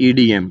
EDM۔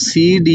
CD